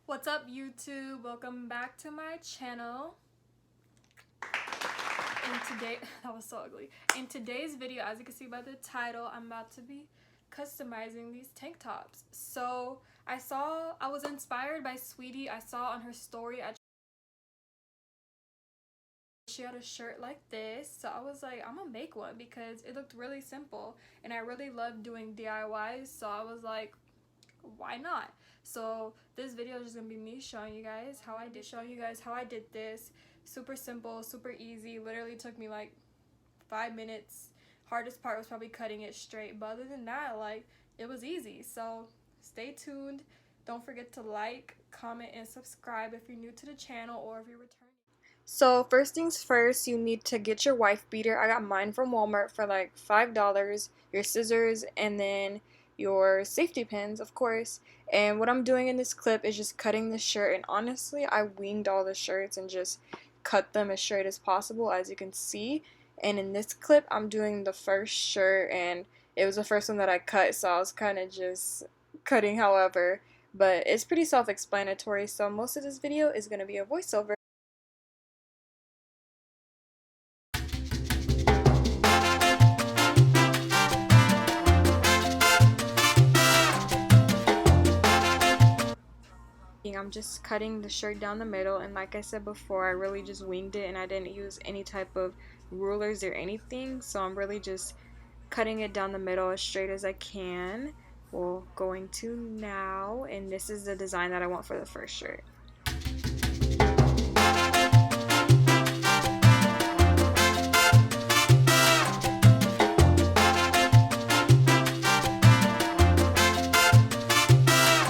What's up, YouTube? Welcome back to my channel. That was so ugly. In today's video, as you can see by the title, I'm about to be customizing these tank tops. So I was inspired by Sweetie. I saw on her story she had a shirt like this, so I was like, I'm gonna make one because it looked really simple and I really love doing DIYs, so I was like, why not? So this video is just gonna be me showing you guys how I did this. Super simple, super easy, literally took me like 5 minutes. Hardest part was probably cutting it straight, but other than that, like, it was easy. So stay tuned. Don't forget to like, comment, and subscribe if you're new to the channel or if you're returning. So first things first, you need to get your wife beater. I got mine from Walmart for like $5, your scissors, and then your safety pins, of course. And what I'm doing in this clip is just cutting the shirt, and honestly, I winged all the shirts and just cut them as straight as possible, as you can see. And in this clip, I'm doing the first shirt, and it was the first one that I cut, so I was kind of just cutting however. But it's pretty self-explanatory, so most of this video is going to be a voiceover. I'm just cutting the shirt down the middle, and like I said before, I really just winged it and I didn't use any type of rulers or anything, so I'm really just cutting it down the middle as straight as I can. Well, going to now, and this is the design that I want for the first shirt.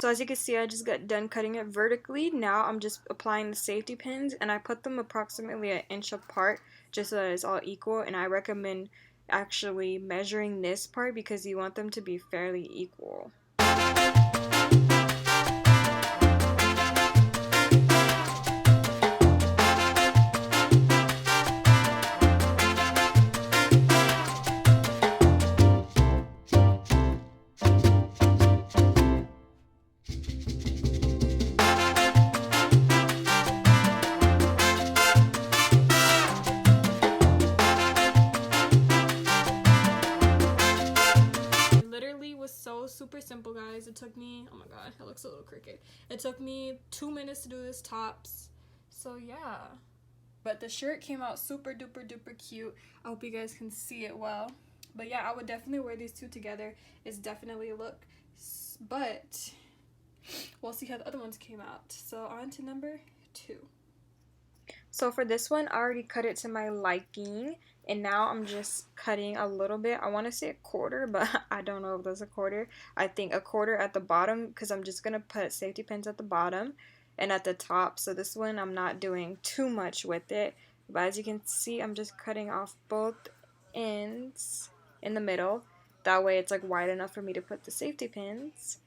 So as you can see, I just got done cutting it vertically. Now I'm just applying the safety pins, and I put them approximately an inch apart just so that it's all equal, and I recommend actually measuring this part because you want them to be fairly equal. So super simple, guys. It took me, oh my god, it looks a little crooked. It took me 2 minutes to do this tops. So yeah, but the shirt came out super duper duper cute. I hope you guys can see it well. But yeah, I would definitely wear these two together. It's definitely a look, but we'll see how the other ones came out. So on to number 2. So for this one, I already cut it to my liking, and now I'm just cutting a little bit. I want to say a quarter, but I don't know if that's a quarter. I think a quarter at the bottom, because I'm just going to put safety pins at the bottom and at the top. So this one, I'm not doing too much with it. But as you can see, I'm just cutting off both ends in the middle. That way it's like wide enough for me to put the safety pins.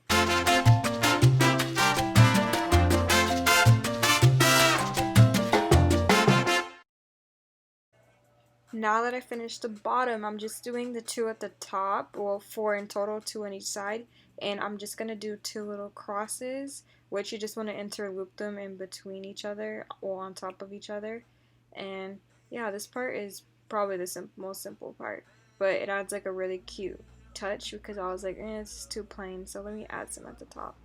Now that I finished the bottom, I'm just doing the 2 at the top, well 4 in total, 2 on each side, and I'm just going to do 2 little crosses, which you just want to interloop them in between each other or on top of each other. And yeah, this part is probably the most simple part, but it adds like a really cute touch because I was like, it's too plain, so let me add some at the top.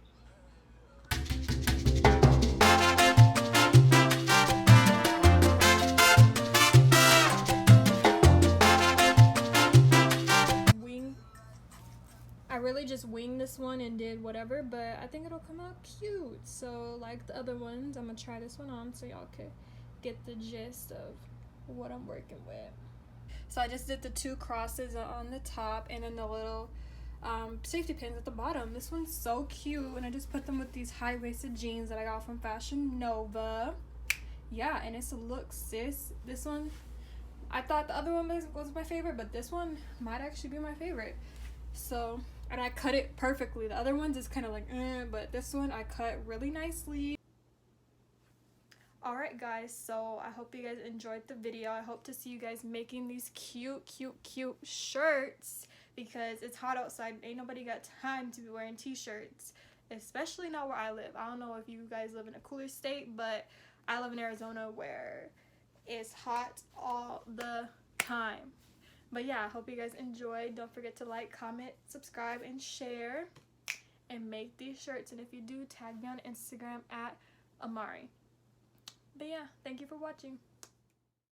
I really just winged this one and did whatever, but I think it'll come out cute. So like the other ones, I'm gonna try this one on so y'all could get the gist of what I'm working with. So I just did the 2 crosses on the top and then the little safety pins at the bottom. This one's so cute, and I just put them with these high-waisted jeans that I got from Fashion Nova. Yeah, and it's a look, sis. This one, I thought the other one was my favorite, but this one might actually be my favorite. So, and I cut it perfectly. The other ones is kind of like, but this one I cut really nicely. Alright guys, so I hope you guys enjoyed the video. I hope to see you guys making these cute shirts because it's hot outside. Ain't nobody got time to be wearing t-shirts especially not where I live. I don't know if you guys live in a cooler state, but I live in Arizona where it's hot all the time. But yeah, I hope you guys enjoyed. Don't forget to like, comment, subscribe, and share, and make these shirts. And if you do, tag me on Instagram at Amari. But yeah, thank you for watching.